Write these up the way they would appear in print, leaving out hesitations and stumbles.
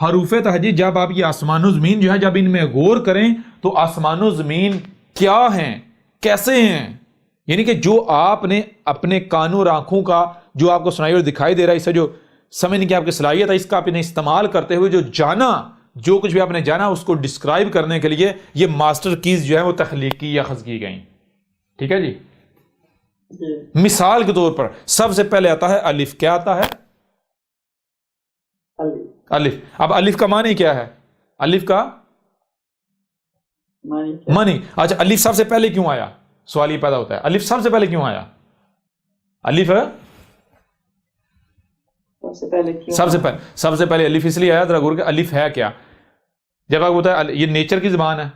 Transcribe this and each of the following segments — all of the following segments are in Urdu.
حروف تہجی جب آپ یہ آسمان و زمین جو ہے جب ان میں غور کریں تو آسمان و زمین کیا ہیں، کیسے ہیں، یعنی کہ جو آپ نے اپنے کانوں اور آنکھوں کا جو آپ کو سنائی اور دکھائی دے رہا ہے، اسے جو سمجھنے کی آپ کی صلاحیت ہے، اس کا آپ نے استعمال کرتے ہوئے جو جانا، جو کچھ بھی آپ نے جانا اس کو ڈسکرائب کرنے کے لیے یہ ماسٹر کیز جو ہے وہ تخلیقی یا خلق کی گئیں. ٹھیک ہے جی. مثال کے طور پر سب سے پہلے آتا ہے الف. کیا آتا ہے؟ الف. اب الف کا معنی کیا ہے؟ الف کا معنی اچھا الف سب سے پہلے کیوں آیا؟ سوال یہ پیدا ہوتا ہے الف سب سے پہلے کیوں آیا؟ الف سب سے پہلے الف اس لیے آیا، ذرا غور کہ الف ہے کیا. جب آپ ہوتا ہے یہ نیچر کی زبان ہے،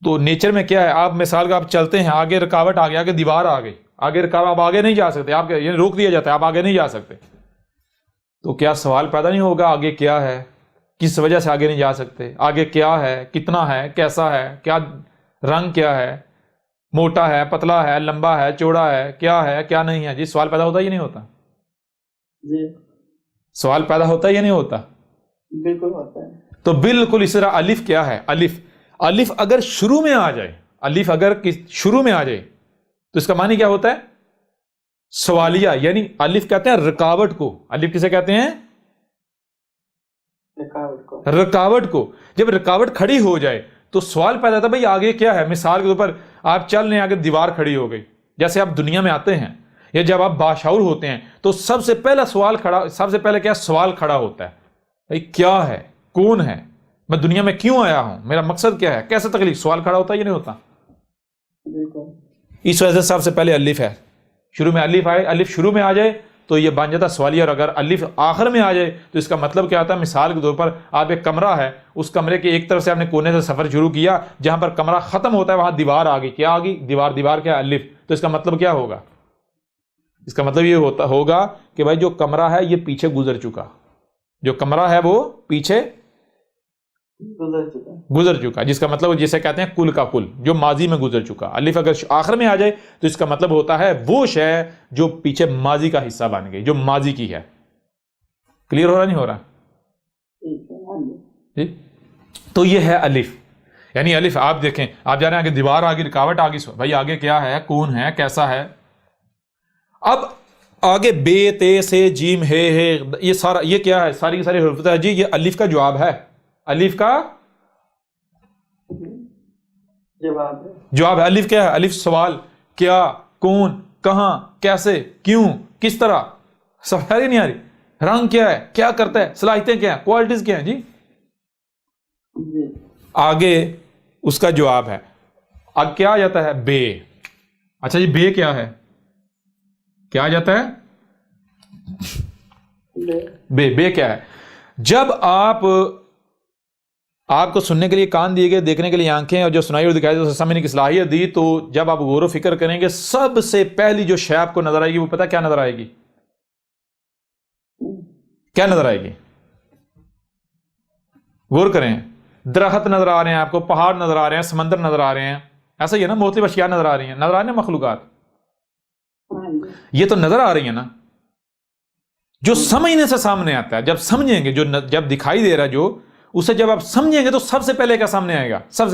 تو نیچر میں کیا ہے، آپ مثال کا آپ چلتے ہیں، آگے رکاوٹ آ گئی، آگے دیوار آ گئی، آگے رکاوٹ، آپ آگے نہیں جا سکتے، آپ یعنی روک دیا جاتا ہے، آپ آگے نہیں جا سکتے، تو کیا سوال پیدا نہیں ہوگا آگے کیا ہے، کس وجہ سے آگے نہیں جا سکتے، آگے کیا ہے، کتنا ہے، کیسا ہے، کیا رنگ، کیا ہے، موٹا ہے، پتلا ہے، لمبا ہے، چوڑا ہے، کیا ہے، کیا نہیں ہے. جی سوال پیدا ہوتا ہے یا نہیں ہوتا؟ جی سوال پیدا ہوتا ہے یا نہیں ہوتا؟ بالکل ہوتا ہے. تو بالکل اس طرح الف کیا ہے، الف اگر شروع میں آ جائے، الف اگر شروع میں آ جائے تو اس کا معنی کیا ہوتا ہے؟ سوالیہ. یعنی الف کہتے ہیں رکاوٹ کو. الف کسے کہتے ہیں؟ رکاوٹ کو. جب رکاوٹ کھڑی ہو جائے تو سوال پیدا ہوتا ہے بھائی آگے کیا ہے. مثال کے طور پر آپ چل رہے ہیں، آگے دیوار کھڑی ہو گئی. جیسے آپ دنیا میں آتے ہیں یا جب آپ باشعور ہوتے ہیں تو سب سے پہلا سب سے پہلے کیا سوال کھڑا ہوتا ہے، بھائی کیا ہے، کون ہے، میں دنیا میں کیوں آیا ہوں، میرا مقصد کیا ہے، کیسے تکلیف. سوال کھڑا ہوتا ہے یا نہیں ہوتا؟ اس وجہ سے سب سے پہلے الف ہے. شروع میں الف آئے، الف شروع میں آ جائے تو یہ بن جاتا سوالیہ. اور اگر الف آخر میں آ جائے تو اس کا مطلب کیا ہوتا ہے؟ مثال کے طور پر آپ ایک کمرہ ہے، اس کمرے کے ایک طرف سے آپ نے کونے سے سفر شروع کیا، جہاں پر کمرہ ختم ہوتا ہے وہاں دیوار آ گئی. کیا آ گئی؟ دیوار کیا؟ الف. تو اس کا مطلب کیا ہوگا؟ اس کا مطلب یہ ہوگا کہ بھائی جو کمرہ ہے یہ پیچھے گزر چکا، جو کمرہ ہے وہ پیچھے گزر چکا، جس کا مطلب جسے کہتے ہیں کل کا کل، جو ماضی میں گزر چکا. الف اگر آخر میں آ جائے تو اس کا مطلب ہوتا ہے وہ شے جو پیچھے ماضی کا حصہ بن گئی، جو ماضی کی ہے. کلیئر ہو رہا نہیں ہو رہا؟ جی تو یہ ہے الف. یعنی الف آپ دیکھیں، آپ جا رہے ہیں آگے دیوار آگے رکاوٹ آگے، بھائی آگے کیا ہے، کون ہے، کیسا ہے. اب آگے بے، تے، سے، جیم، ہے، یہ سارا یہ کیا ہے، ساری کی ساری حروف ہے جی. یہ الف کا جواب ہے، الف کا جواب ہے. الف کیا ہے؟ الف سوال، کیا، کون، کہاں، کیسے، کیوں، کس طرح. سمجھ آ رہی نہیں آ رہی؟ رنگ کیا ہے، کیا کرتا ہے، صلاحیتیں کیا ہیں، کوالٹیز کیا ہیں. جی آگے اس کا جواب ہے. اب کیا آ جاتا ہے؟ بے. اچھا جی بے کیا ہے، کیا آ جاتا ہے؟ بے کیا ہے؟ جب آپ کو سننے کے لیے کان دیے گئے، دیکھنے کے لیے آنکھیں، اور جو سنائی اور دکھائی اسے سمجھنے کی صلاحیت دی، تو جب آپ غور و فکر کریں گے سب سے پہلی جو شے آپ کو نظر آئے گی وہ پتہ کیا نظر آئے گی؟ کیا نظر آئے گی؟ غور کریں. درخت نظر آ رہے ہیں آپ کو، پہاڑ نظر آ رہے ہیں، سمندر نظر آ رہے ہیں، ایسا ہی ہے نا. مختلف اشیاء نظر آ رہی ہیں، نظر آ رہے ہیں مخلوقات. یہ تو نظر آ رہی ہیں نا. جو سمجھنے سے سامنے آتا ہے، جب سمجھیں گے، جب دکھائی دے رہا ہے جو، اسے جب آپ سمجھیں گے تو سب سے پہلے کیا سامنے آئے گا؟ سب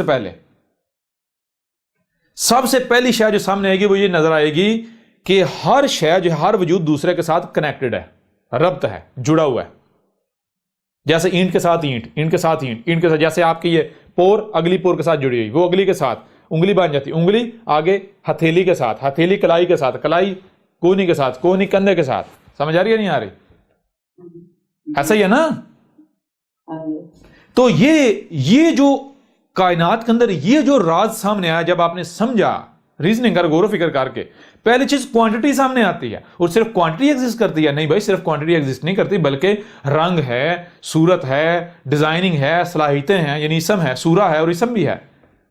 سے پہلی شے جو سامنے آئے گی وہ یہ نظر آئے گی کہ ہر شے جو ہر وجود دوسرے کے ساتھ کنیکٹڈ ہے، ربط ہے، جڑا ہوا ہے. جیسے اینٹ کے ساتھ اینٹ، اینٹ کے ساتھ اینٹ، اینٹ کے ساتھ، جیسے آپ کی یہ پور اگلی پور کے ساتھ جڑی ہوئی، وہ اگلی کے ساتھ انگلی بن جاتی، انگلی آگے ہتھیلی کے ساتھ، ہتھیلی کلائی کے ساتھ، کلائی کونی کے ساتھ، کونی کندھے کے ساتھ. سمجھ آ رہی ہے نہیں آ رہی؟ ایسا ہی ہے نا. تو یہ جو کائنات کے اندر یہ جو راز سامنے آیا، جب آپ نے سمجھا، ریزننگ کر، غور و فکر کر کے، پہلی چیز کوانٹٹی سامنے آتی ہے. اور صرف کوانٹٹی ایگزسٹ کرتی ہے؟ نہیں بھائی، صرف کوانٹٹی ایگزسٹ نہیں کرتی، بلکہ رنگ ہے، صورت ہے، ڈیزائننگ ہے، صلاحیتیں ہیں، یعنی اسم ہے، سورہ ہے اور اسم بھی ہے.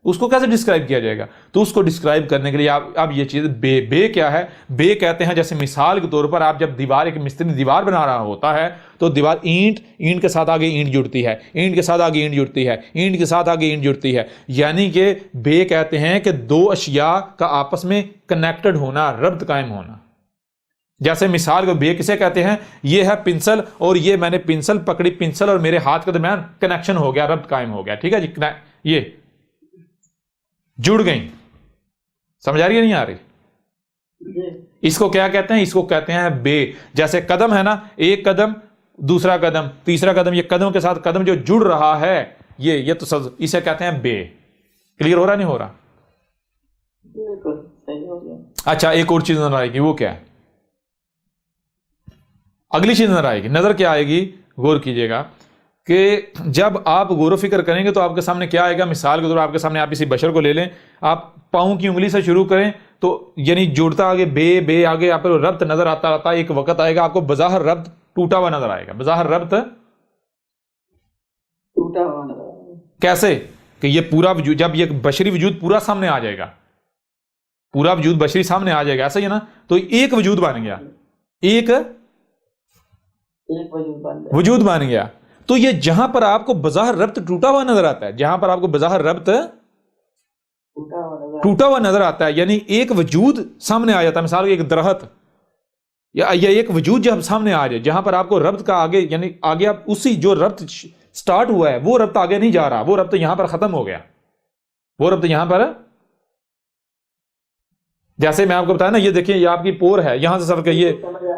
اس کو کیسے ڈسکرائب کیا جائے گا؟ تو اس کو ڈسکرائب کرنے کے لیے اب یہ چیز بے کیا ہے؟ بے کہتے ہیں جیسے مثال کے طور پر آپ جب ایک مستری دیوار بنا رہا ہوتا ہے تو دیوار اینٹ کے ساتھ آگے اینٹ جڑتی ہے، اینٹ کے ساتھ آگے اینٹ جڑتی ہے، اینٹ کے ساتھ آگے اینٹ جڑتی ہے. یعنی کہ بے کہتے ہیں کہ دو اشیاء کا آپس میں کنیکٹڈ ہونا، ربط قائم ہونا. جیسے مثال کو بے کسے کہتے ہیں؟ یہ ہے پنسل اور یہ میں نے پنسل پکڑی، پنسل اور میرے ہاتھ کے درمیان کنیکشن ہو گیا، ربط قائم ہو گیا، ٹھیک ہے جی، یہ جڑ گئی. سمجھ آ رہی ہے نہیں آ رہی؟ جی اس کو کیا کہتے ہیں؟ اس کو کہتے ہیں بے. جیسے قدم ہے نا، ایک قدم دوسرا قدم تیسرا قدم، یہ قدم کے ساتھ قدم جو جڑ رہا ہے، یہ تو اسے کہتے ہیں بے. کلیئر ہو رہا نہیں ہو رہا؟ بالکل صحیح ہو گیا. اچھا ایک اور چیز نظر آئے گی، وہ کیا ہے؟ اگلی چیز نظر آئے گی. نظر کیا آئے گی؟ غور کیجئے گا کہ جب آپ غور و فکر کریں گے تو آپ کے سامنے کیا آئے گا. مثال کے طور پر آپ کے سامنے آپ اسی بشر کو لے لیں، آپ پاؤں کی انگلی سے شروع کریں تو یعنی جوڑتا آگے بے آگے آپ کو ربط نظر آتا رہتا ہے. ایک وقت آئے گا آپ کو بظاہر ربط ٹوٹا ہوا نظر آئے گا. بظاہر ربط ٹوٹا ہوا نظر آ رہا ہے. کیسے؟ کہ یہ پورا وجود، جب یہ بشری وجود پورا سامنے آ جائے گا، پورا وجود بشری سامنے آ جائے گا، ایسا ہی ہے نا، تو ایک وجود بن گیا، ایک وجود بن گیا. تو یہ جہاں پر آپ کو بظاہر ربط ٹوٹا ہوا نظر آتا ہے، جہاں پر آپ کو بظاہر ربط ٹوٹا ہوا نظر آتا ہے، یعنی ایک وجود سامنے آ جاتا ہے. مثال ایک درخت یا ایک وجود جب سامنے آ جائے جہاں پر آپ کو ربط کا آگے، یعنی آگے آپ اسی جو ربط سٹارٹ ہوا ہے وہ ربط آگے نہیں جا رہا، وہ ربط یہاں پر ختم ہو گیا، وہ ربط یہاں پر. جیسے میں آپ کو بتایا نا، یہ دیکھیں یہ آپ کی پور ہے، یہاں سے سر کے یہ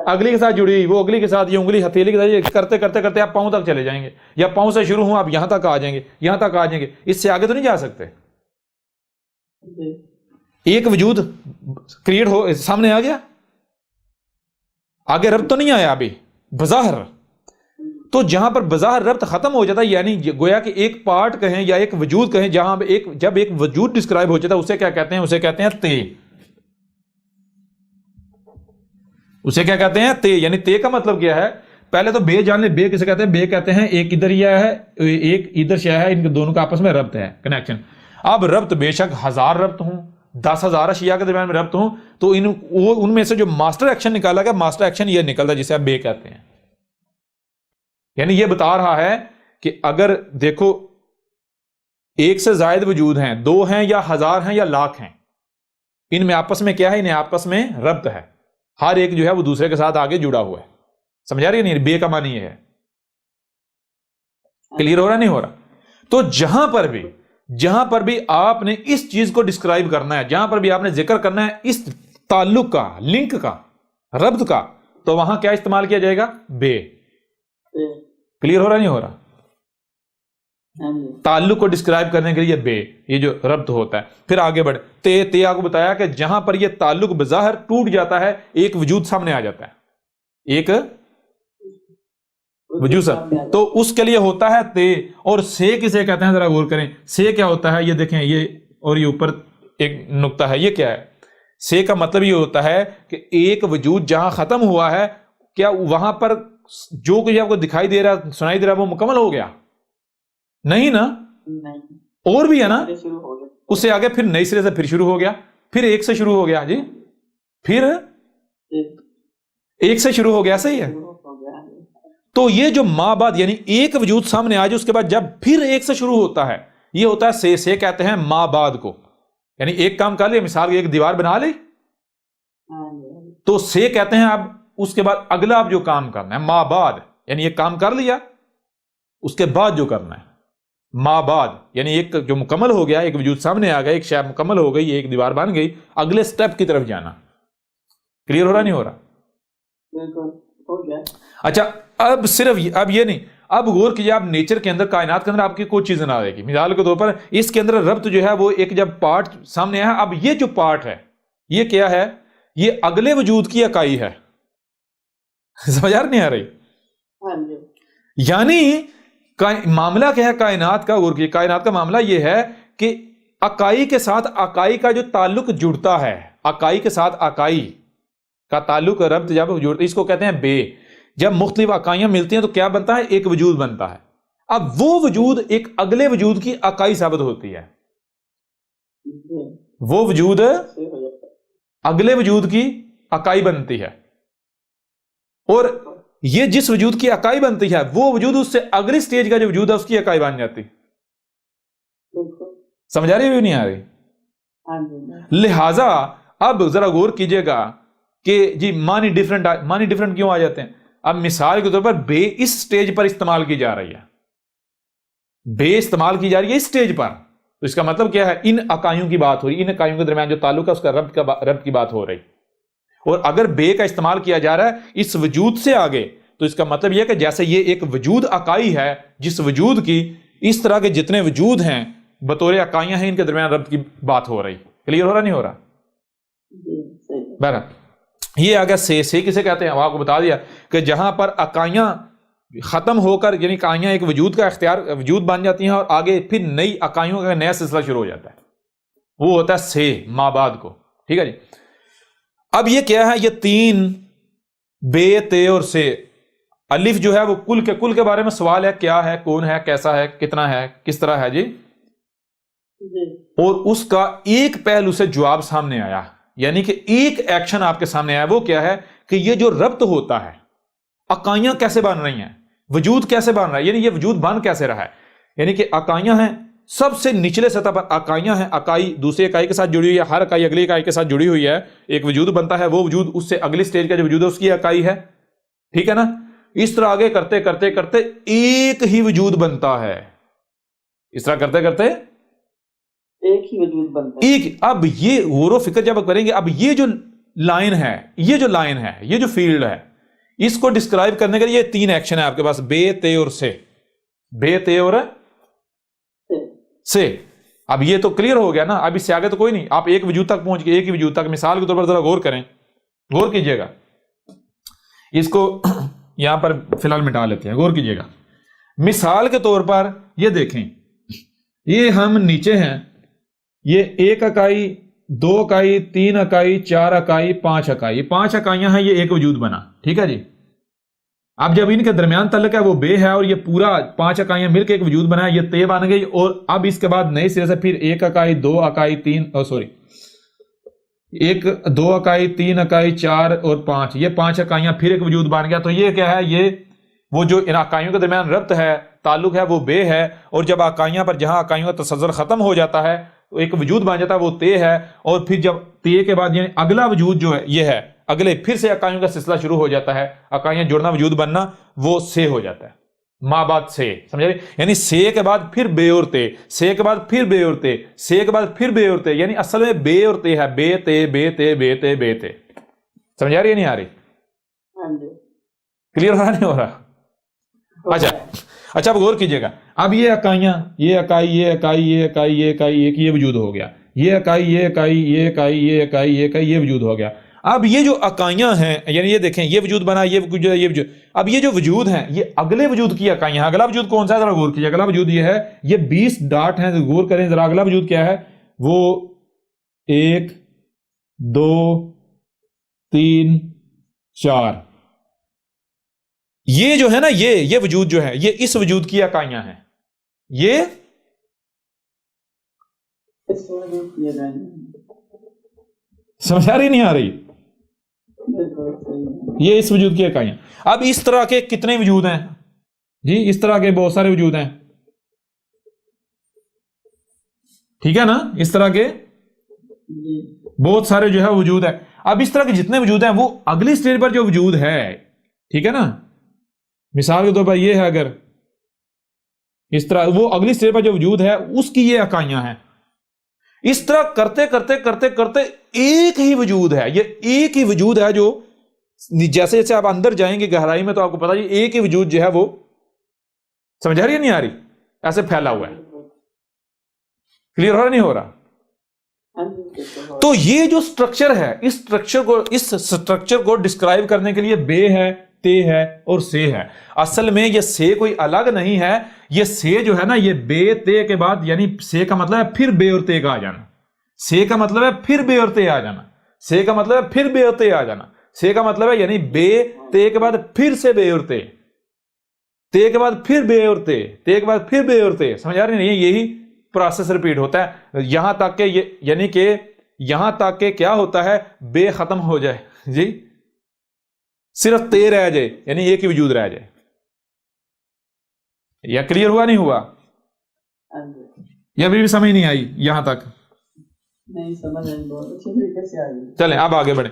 اگلی کے ساتھ جڑی ہوئی، وہ اگلی کے ساتھ، یہ انگلی ہتھیلی کے ساتھ، یہ کرتے کرتے کرتے آپ پاؤں تک چلے جائیں گے، یا پاؤں سے شروع ہوں آپ یہاں تک آ جائیں گے، یہاں تک آ جائیں گے، اس سے آگے تو نہیں جا سکتے. ایک وجود کریٹ ہو سامنے آ گیا، آگے ربط تو نہیں آیا ابھی بظاہر. تو جہاں پر بظاہر ربط ختم ہو جاتا ہے، یعنی گویا کہ ایک پارٹ کہیں یا ایک وجود کہیں، جہاں جب ایک وجود ڈسکرائب ہو جاتا ہے، اسے کیا کہتے ہیں؟ اسے کہتے ہیں تے. اسے کیا کہتے ہیں؟ تے. یعنی تے کا مطلب کیا ہے؟ پہلے تو بے جان لے. بے کسے کہتے ہیں؟ بے کہتے ہیں ایک ادھر یہ ہے، ایک ادھر شے ہے، ان کے دونوں کا آپس میں ربط ہے، کنیکشن. اب ربط بے شک 1000 ربط ہوں، 10,000 اشیاء کے درمیان میں ربط ہوں، تو ان میں سے جو ماسٹر ایکشن نکالا گیا، ماسٹر ایکشن یہ نکلتا ہے جسے آپ بے کہتے ہیں. یعنی یہ بتا رہا ہے کہ اگر دیکھو ایک سے زائد وجود ہیں، 2 ہیں یا 1000 ہیں یا لاکھ ہیں، ان میں آپس میں کیا ہے؟ انہیں آپس میں ربط ہے، ہر ایک جو ہے وہ دوسرے کے ساتھ آگے جڑا ہوا ہے. سمجھا رہی ہے نہیں؟ بے کا معنی یہ ہے. کلیئر ہو رہا نہیں ہو رہا؟ تو جہاں پر بھی آپ نے اس چیز کو ڈسکرائب کرنا ہے، جہاں پر بھی آپ نے ذکر کرنا ہے اس تعلق کا، لنک کا، ربط کا، تو وہاں کیا استعمال کیا جائے گا؟ بے. کلیئر ہو رہا نہیں ہو رہا؟ تعلق کو ڈسکرائب کرنے کے لیے بے، یہ جو ربط ہوتا ہے. پھر آگے بڑھے. تے آپ کو بتایا کہ جہاں پر یہ تعلق بظاہر ٹوٹ جاتا ہے، ایک وجود سامنے آ جاتا ہے، ایک وجود تو اس کے لیے ہوتا ہے تے. اور سے کسے کہتے ہیں؟ ذرا غور کریں. سے کیا ہوتا ہے؟ یہ دیکھیں، یہ اور یہ اوپر ایک نقطہ ہے، یہ کیا ہے؟ سے کا مطلب یہ ہوتا ہے کہ ایک وجود جہاں ختم ہوا ہے، کیا وہاں پر جو کچھ آپ کو دکھائی دے رہا، سنائی دے رہا، وہ مکمل ہو گیا؟ نہیں نا، اور بھی ہے نا. اس سے آگے پھر نئی سرے سے پھر شروع ہو گیا، پھر ایک سے شروع ہو گیا جی، پھر ایک سے شروع ہو گیا. صحیح ہے. تو یہ جو ماں بعد یعنی ایک وجود سامنے آ جائے، اس کے بعد جب پھر ایک سے شروع ہوتا ہے، یہ ہوتا ہے سے کہتے ہیں ماں بعد کو. یعنی ایک کام کر لیا، مثال ایک دیوار بنا لی، تو سے کہتے ہیں اب اس کے بعد اگلا اب جو کام کرنا ہے ماں بعد، یعنی ایک کام کر لیا، اس کے بعد جو کرنا ہے ماں بعد، یعنی ایک جو مکمل ہو گیا، ایک وجود سامنے آ گیا، ایک شے مکمل ہو گئی، ایک دیوار بن گئی، اگلے سٹیپ کی طرف جانا. کلیئر ہو رہا نہیں ہو رہا؟ اچھا اب صرف اب یہ نہیں، اب غور کیجیے، آپ نیچر کے اندر، کائنات کے اندر آپ کی کوئی چیز نہ آئے گی. مثال کے طور پر اس کے اندر ربط جو ہے وہ ایک جب پارٹ سامنے آیا، اب یہ جو پارٹ ہے یہ کیا ہے؟ یہ اگلے وجود کی اکائی ہے. سمجھ نہیں آ رہی؟ یعنی معاملہ کیا ہے کائنات کا؟ غور کیجیے، کائنات کا معاملہ یہ ہے کہ اکائی کے ساتھ اکائی کا جو تعلق جڑتا ہے، اکائی کے ساتھ اکائی کا تعلق، ربط جب جڑتا ہے، اس کو کہتے ہیں بے. جب مختلف اکائیاں ملتی ہیں تو کیا بنتا ہے؟ ایک وجود بنتا ہے. اب وہ وجود ایک اگلے وجود کی اکائی ثابت ہوتی ہے، وہ وجود اگلے وجود کی اکائی بنتی ہے، اور یہ جس وجود کی اکائی بنتی ہے وہ وجود اس سے اگلی سٹیج کا جو وجود ہے اس کی اکائی بن جاتی. سمجھ آ رہی ہے نہیں آ رہی؟ لہذا اب ذرا غور کیجئے گا کہ جی معنی ڈیفرنٹ کیوں آ جاتے ہیں؟ اب مثال کے طور پر بے اس سٹیج پر استعمال کی جا رہی ہے، بے استعمال کی جا رہی ہے اس سٹیج پر، تو اس کا مطلب کیا ہے؟ ان اکائیوں کی بات ہو رہی، ان اکائیوں کے درمیان جو تعلق ہے اس کا ربط کی بات ہو رہی۔ اور اگر بے کا استعمال کیا جا رہا ہے اس وجود سے آگے، تو اس کا مطلب یہ کہ جیسے یہ ایک وجود اکائی ہے، جس وجود کی اس طرح کے جتنے وجود ہیں بطور اکائیاں ہیں، ان کے درمیان ربط کی بات ہو رہی۔ کلیئر ہو رہا نہیں ہو رہا؟ بہرحال یہ آگے سے کسے کہتے ہیں؟ آپ کو بتا دیا کہ جہاں پر اکائیاں ختم ہو کر، یعنی اکائیاں ایک وجود کا وجود بن جاتی ہیں اور آگے پھر نئی اکائیوں کا نیا سلسلہ شروع ہو جاتا ہے، وہ ہوتا ہے سے ما بعد کو۔ ٹھیک ہے جی، اب یہ کیا ہے؟ یہ تین بے تے اور سے، الف جو ہے وہ کل کے بارے میں سوال ہے، کیا ہے، کون ہے، کیسا ہے، کتنا ہے، کس طرح ہے جی، اور اس کا ایک پہلو سے جواب سامنے آیا، یعنی کہ ایک ایکشن آپ کے سامنے آیا، وہ کیا ہے کہ یہ جو ربط ہوتا ہے، اکائیاں کیسے بن رہی ہیں، وجود کیسے بن رہا ہے، یعنی یہ وجود بن کیسے رہا ہے، یعنی کہ اکائیاں ہیں، سب سے نچلے سطح پر اکائیاں ہیں، اکائی دوسری اکائی کے ساتھ جڑی ہوئی ہے، ہر اکائی اگلی اکائی کے ساتھ جڑی ہوئی ہے، ایک وجود بنتا ہے، وہ وجود اس سے اگلی سٹیج کا جو وجود ہے اس کی اکائی ہے۔ ٹھیک ہے نا؟ اس طرح آگے کرتے کرتے کرتے ایک ہی وجود بنتا ہے، اس طرح کرتے کرتے ایک ہی وجود بنتا ہے۔ ایک، اب یہ غور و فکر جب کریں گے، اب یہ جو لائن ہے، یہ جو فیلڈ ہے، اس کو ڈسکرائب کرنے کے لیے یہ تین ایکشن ہے آپ کے پاس، بے تے اور سے، بے تے اور سے۔ اب یہ تو کلیئر ہو گیا نا، اب اس سے آگے تو کوئی نہیں، آپ ایک وجود تک پہنچ گئے، ایک ہی وجود تک۔ مثال کے طور پر ذرا غور کریں، غور کیجئے گا، اس کو یہاں پر فی الحال مٹا لیتے ہیں، غور کیجئے گا۔ مثال کے طور پر یہ دیکھیں، یہ ہم نیچے ہیں، یہ ایک اکائی، دو اکائی، تین اکائی، چار اکائی، پانچ اکائی، پانچ اکائیاں ہیں، یہ ایک وجود بنا۔ ٹھیک ہے جی، اب جب ان کے درمیان تعلق ہے وہ بے ہے، اور یہ پورا پانچ اکائیاں مل کے ایک وجود بنا ہے، یہ تے بن گئی، اور اب اس کے بعد نئے سرے سے پھر ایک اکائی، دو اکائی، ایک دو اکائی، تین اکائی، چار اور پانچ، یہ پانچ اکائیاں پھر ایک وجود بن گیا۔ تو یہ کیا ہے؟ یہ وہ جو ان اکائیوں کے درمیان ربط ہے، تعلق ہے، وہ بے ہے، اور جب اکائیاں پر جہاں اکائیوں کا تسلسل ختم ہو جاتا ہے، ایک وجود بن جاتا ہے، وہ تے ہے، اور پھر جب تے کے بعد یعنی اگلا وجود جو ہے یہ ہے، اگلے پھر سے اکائیوں کا سلسلہ شروع ہو جاتا ہے، اکائیاں جڑنا، وجود بننا، وہ سے ہو جاتا ہے، ما بعد سے، سمجھے؟ یعنی سے کے بعد پھر بے اور تے، سے کے بعد پھر بے اور تے، سے کے بعد پھر بے اور تے، یعنی اصل میں بے اور تے ہے، بے تے بے تے بے تے بے تے۔ سمجھ آ رہی ہے نہیں آ رہی؟ کلیئر ہو رہا نہیں ہو رہا؟ اچھا اب غور کیجئے گا، اب یہ اکائیاں، یہ اکائی، یہ اکائی، یہ اکائی، یہ اکائی، ایک یہ وجود ہو گیا، یہ اکائی، یہ اکائی، یہ اکائی، یہ اکائی، یہ اکائی، یہ وجود ہو گیا۔ اب یہ جو اکائیاں ہیں، یعنی یہ دیکھیں، یہ وجود بنا، یہ وجود، اب یہ جو وجود ہیں یہ اگلے وجود کی اکائیاں ہیں۔ اگلا وجود کون سا ہے؟ ذرا غور کیجئے، اگلا وجود یہ ہے، یہ 20 ڈاٹ ہیں، غور کریں ذرا، اگلا وجود کیا ہے؟ وہ 1 2 3 4، یہ جو ہے نا، یہ وجود جو ہے، یہ اس وجود کی اکائیاں ہیں، یہ سمجھ آ رہی نہیں آ رہی؟ یہ اس وجود کی اکائیاں۔ اب اس طرح کے کتنے وجود ہیں جی؟ اس طرح کے بہت سارے وجود ہیں، ٹھیک ہے نا؟ اس طرح کے بہت سارے جو ہے وجود ہے۔ اب اس طرح کے جتنے وجود ہیں، وہ اگلی سٹیج پر جو وجود ہے، ٹھیک ہے نا؟ مثال کے طور پر یہ ہے، اگر اس طرح وہ اگلی سٹیج پر جو وجود ہے اس کی یہ اکائیاں ہیں۔ اس طرح کرتے کرتے کرتے کرتے ایک ہی وجود ہے، یہ ایک ہی وجود ہے، جو جیسے جیسے آپ اندر جائیں گے گہرائی میں تو آپ کو پتا یہ ایک ہی وجود جو ہے وہ، سمجھ آ رہی ہے نہیں آ رہی؟ ایسے پھیلا ہوا ہے۔ کلیئر ہو رہا نہیں ہو رہا؟ تو یہ جو سٹرکچر ہے، اس سٹرکچر کو ڈسکرائب کرنے کے لیے بے ہے، تے ہے اور سے ہے۔ اصل میں یہ سے کوئی الگ نہیں ہے، یہ سے جو ہے نا، یہ بے تے کے بعد، یعنی سے کا مطلب ہے پھر بے اور تے کا آ جانا، سے کا مطلب ہے پھر بے اور تے آ جانا، سے کا مطلب ہے پھر بے اور تے آ جانا، سے کا مطلب ہے یعنی بے تے کے بعد پھر سے بے اور تے، تے کے بعد پھر بے اور تے، تے کے بعد پھر بے اور تے۔ سمجھ آ رہی نہیں؟ یہی پروسیس ریپیٹ ہوتا ہے یہاں تک کہ یہ، یعنی کہ یہاں تک کہ کیا ہوتا ہے، بے ختم ہو جائے جی، صرف تے رہ جائے، یعنی ایک ہی وجود رہ جائے۔ یا کلیئر ہوا نہیں ہوا؟ یہ ابھی بھی سمجھ نہیں آئی یہاں تک؟ نہیں سمجھ نہیں، بہت اچھے طریقے سے آئی۔ چلیں اب آگے بڑھیں۔